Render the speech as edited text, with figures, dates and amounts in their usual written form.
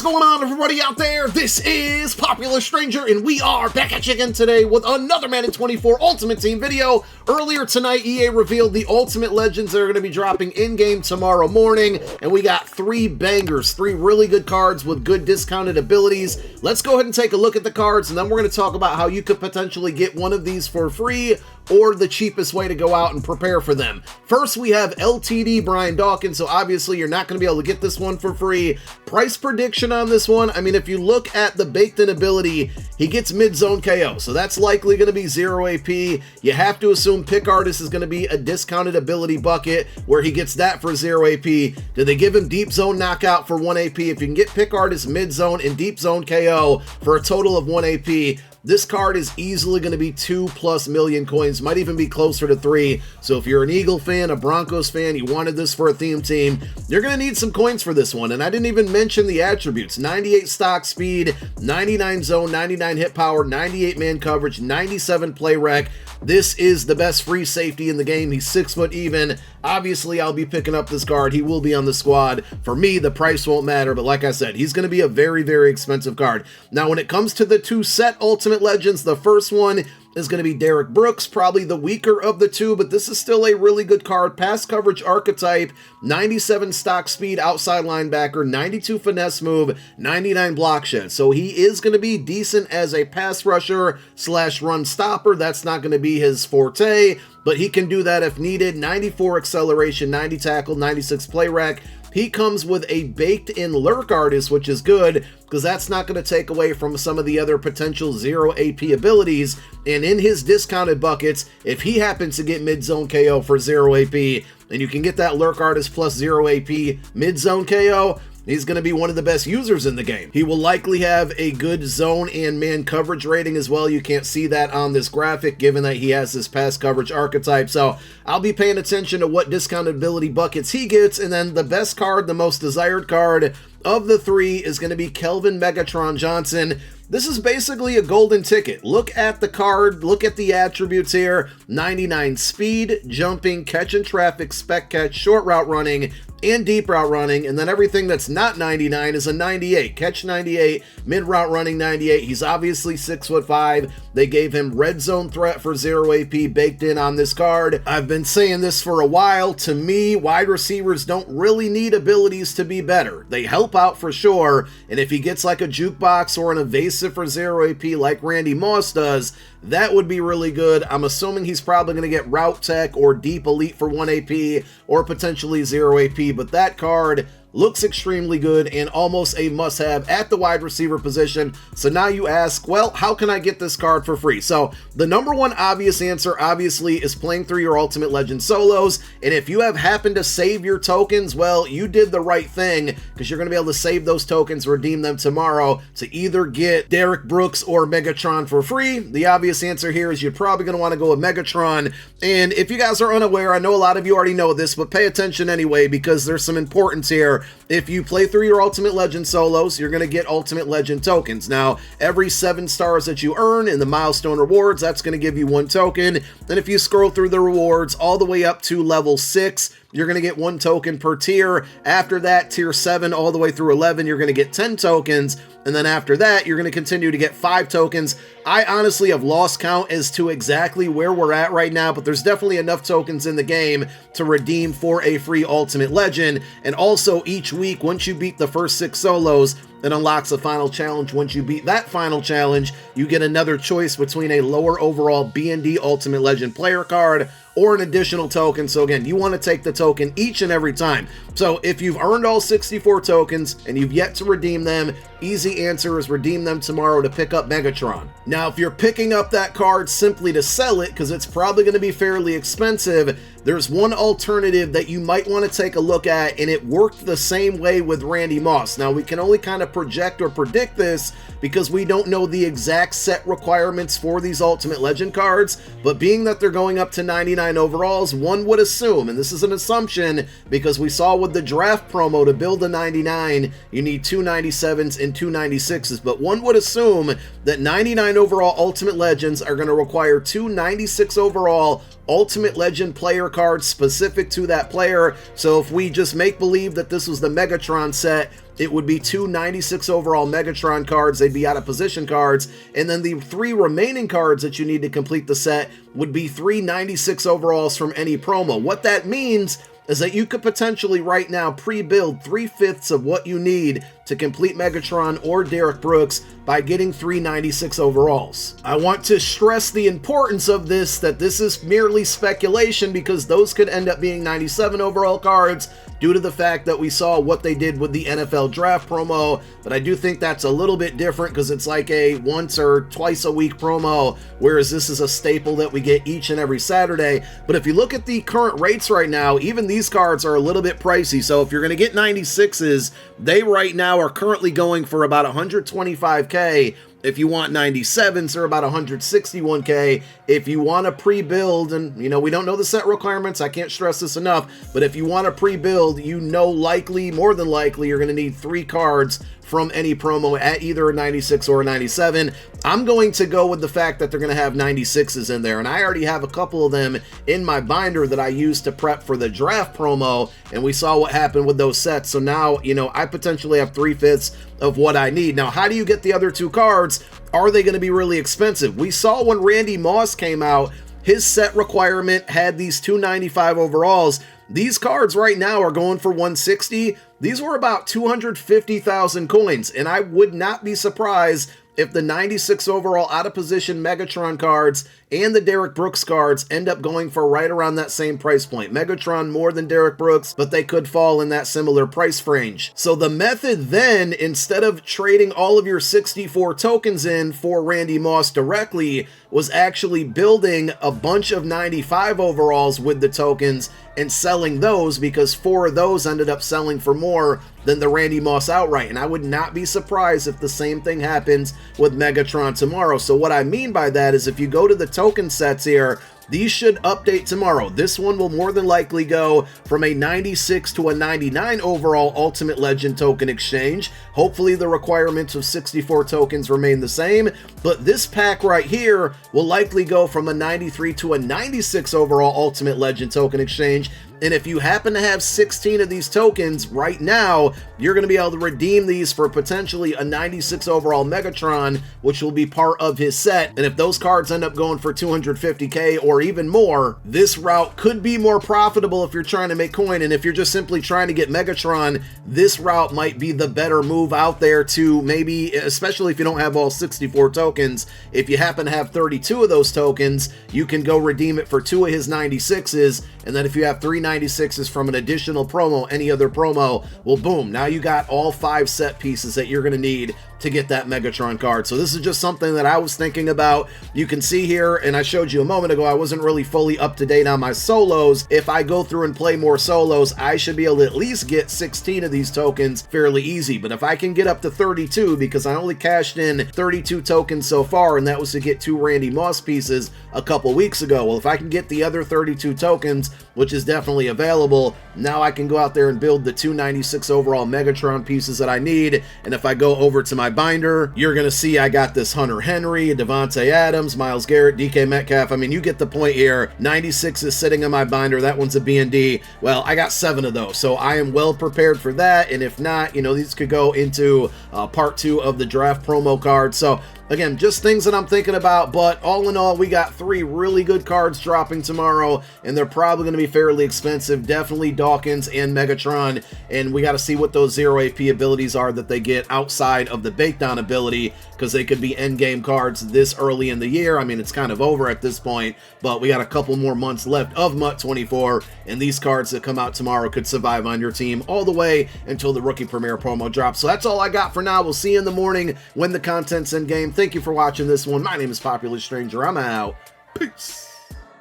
What's going on, everybody out there? This is Popular Stranger, and we are back at you again today with another Madden 24 Ultimate Team video. Earlier tonight, EA revealed the Ultimate Legends that are going to be dropping in-game tomorrow morning, and we got three bangers, three really good cards with good discounted abilities. Let's go ahead and take a look at the cards, and then we're going to talk about how you could potentially get one of these for free, or the cheapest way to go out and prepare for them. First, we have LTD Brian Dawkins, so obviously you're not going to be able to get this one for free. Price prediction on this one, I mean, if you look at the baked-in ability, he gets mid-zone KO, so that's likely going to be 0 AP. You have to assume Pick Artist is going to be a discounted ability bucket where he gets that for 0 AP. Did they give him Deep Zone Knockout for 1 AP? If you can get Pick Artist mid-zone and Deep Zone KO for a total of 1 AP, this card is easily going to be 2+ million coins, might even be closer to 3. So if you're an Eagle fan, a Broncos fan, you wanted this for a theme team, you're going to need some coins for this one. And I didn't even mention the attributes: 98 stock speed, 99 zone, 99 hit power, 98 man coverage, 97 play rec. This is the best free safety in the game. He's 6 foot even. Obviously, I'll be picking up this card. He will be on the squad. For me, the price won't matter, but like I said, he's going to be a very, very expensive card. Now, when it comes to the two set Ultimate Legends, the first one is going to be Derek Brooks, probably the weaker of the two, but this is still a really good card. Pass coverage archetype, 97 stock speed outside linebacker, 92 finesse move, 99 block shed. So he is going to be decent as a pass rusher / run stopper. That's not going to be his forte, but he can do that if needed. 94 acceleration, 90 tackle, 96 play rec. He comes with a baked-in Lurk Artist, which is good, because that's not going to take away from some of the other potential 0 AP abilities. And in his discounted buckets, if he happens to get mid-zone KO for 0 AP, and you can get that Lurk Artist plus 0 AP mid-zone KO, he's going to be one of the best users in the game. He will likely have a good zone and man coverage rating as well. You can't see that on this graphic given that he has this pass coverage archetype. So I'll be paying attention to what discounted ability buckets he gets. And then the best card, the most desired card of the three, is going to be Kelvin Megatron Johnson. This is basically a golden ticket. Look at the card, look at the attributes here: 99 speed, jumping, catch and traffic, spec catch, short route running, and deep route running. And then everything that's not 99 is a 98. Catch 98, mid route running 98. He's obviously 6'5". They gave him red zone threat for 0 AP baked in on this card. I've been saying this for a while. To me, wide receivers don't really need abilities to be better. They help out for sure, and if he gets like a jukebox or an evasive for 0 AP like Randy Moss does, that would be really good. I'm assuming he's probably going to get route tech or deep elite for 1 AP or potentially 0 AP, but that card looks extremely good and almost a must-have at the wide receiver position. So now you ask, well, how can I get this card for free? So the number one obvious answer, obviously, is playing through your Ultimate Legend solos. And if you have happened to save your tokens, well, you did the right thing, because you're going to be able to save those tokens, redeem them tomorrow to either get Derek Brooks or Megatron for free. The obvious answer here is you're probably going to want to go with Megatron. And if you guys are unaware, I know a lot of you already know this, but pay attention anyway, because there's some importance here. If you play through your Ultimate Legend solos, you're going to get Ultimate Legend tokens. Now, every 7 stars that you earn in the milestone rewards, that's going to give you 1 token. And if you scroll through the rewards all the way up to level 6, you're going to get 1 token per tier. After that, tier 7 all the way through 11, you're going to get 10 tokens. And then after that, you're going to continue to get 5 tokens. I honestly have lost count as to exactly where we're at right now, but there's definitely enough tokens in the game to redeem for a free Ultimate Legend. And also each week, once you beat the first 6 solos, it unlocks a final challenge. Once you beat that final challenge, you get another choice between a lower overall B&D Ultimate Legend player card or an additional token. So again, you want to take the token each and every time. So if you've earned all 64 tokens and you've yet to redeem them, easy answer is redeem them tomorrow to pick up Megatron. Now, if you're picking up that card simply to sell it, because it's probably going to be fairly expensive, there's one alternative that you might want to take a look at, and it worked the same way with Randy Moss. Now, we can only kind of project or predict this because we don't know the exact set requirements for these Ultimate Legend cards, but being that they're going up to 99 overalls, one would assume, and this is an assumption because we saw with the draft promo to build a 99, you need 2 97s and 2 96s, but one would assume that 99 overall Ultimate Legends are going to require 2 96 overall Ultimate Legend player cards specific to that player. So if we just make believe that this was the Megatron set, it would be 2 96 overall Megatron cards. They'd be out of position cards. And then the 3 remaining cards that you need to complete the set would be 3 96 overalls from any promo. What that means is that you could potentially right now pre-build 3/5 of what you need to complete Megatron or Derek Brooks by getting 3 96 overalls. I want to stress the importance of this, that this is merely speculation, because those could end up being 97 overall cards due to the fact that we saw what they did with the NFL draft promo. But I do think that's a little bit different because it's like a once or twice a week promo, whereas this is a staple that we get each and every Saturday. But if you look at the current rates right now, even these cards are a little bit pricey. So if you're going to get 96s, they right now are currently going for about 125K. If you want 97s, they're about 161K. If you want to pre-build, and you know, we don't know the set requirements, I can't stress this enough, but if you want to pre-build, you know, more than likely, you're going to need 3 cards from any promo at either a 96 or a 97. I'm going to go with the fact that they're going to have 96s in there, and I already have a couple of them in my binder that I used to prep for the draft promo, and we saw what happened with those sets. So now, you know, I potentially have 3/5 of what I need. Now, how do you get the other 2 cards? Are they going to be really expensive? We saw when Randy Moss came out, his set requirement had these 295 overalls. These cards right now are going for 160. These were about 250,000 coins, and I would not be surprised if the 96 overall out of position Megatron cards and the Derek Brooks cards end up going for right around that same price point. Megatron more than Derek Brooks, but they could fall in that similar price range. So the method then, instead of trading all of your 64 tokens in for Randy Moss directly, was actually building a bunch of 95 overalls with the tokens and selling those, because 4 of those ended up selling for more than the Randy Moss outright. And I would not be surprised if the same thing happens with Megatron tomorrow. So what I mean by that is, if you go to the token sets here, these should update tomorrow. This one will more than likely go from a 96 to a 99 overall Ultimate Legend token exchange. Hopefully the requirements of 64 tokens remain the same, but this pack right here will likely go from a 93 to a 96 overall Ultimate Legend token exchange. And if you happen to have 16 of these tokens right now, you're going to be able to redeem these for potentially a 96 overall Megatron, which will be part of his set. And if those cards end up going for 250K or even more, this route could be more profitable if you're trying to make coin. And if you're just simply trying to get Megatron, this route might be the better move out there to maybe, especially if you don't have all 64 tokens. If you happen to have 32 of those tokens, you can go redeem it for 2 of his 96s. And then if you have 3 96s from an additional promo, any other promo, well, boom, now you got all 5 set pieces that you're going to need to get that Megatron card. So this is just something that I was thinking about. You can see here, and I showed you a moment ago, I wasn't really fully up to date on my solos. If I go through and play more solos, I should be able to at least get 16 of these tokens fairly easy. But if I can get up to 32, because I only cashed in 32 tokens so far, and that was to get 2 Randy Moss pieces a couple weeks ago. Well, if I can get the other 32 tokens, which is definitely available, now I can go out there and build the 296 overall Megatron pieces that I need. And if I go over to my binder, you're going to see I got this Hunter Henry, Devontae Adams, Myles Garrett, DK Metcalf. I mean, you get the point here. 96 is sitting in my binder. That one's a B&D. Well, I got 7 of those, so I am well prepared for that. And if not, you know, these could go into part 2 of the draft promo card. So again, just things that I'm thinking about, but all in all, we got 3 really good cards dropping tomorrow, and they're probably going to be fairly expensive. Definitely Dawkins and Megatron, and we got to see what those 0 AP abilities are that they get outside of the Bakedown ability, because they could be endgame cards this early in the year. I mean, it's kind of over at this point, but we got a couple more months left of MUT 24, and these cards that come out tomorrow could survive on your team all the way until the Rookie Premier promo drops. So that's all I got for now. We'll see you in the morning when the content's in game. Thank you for watching this one. My name is Popular Stranger. I'm out. Peace.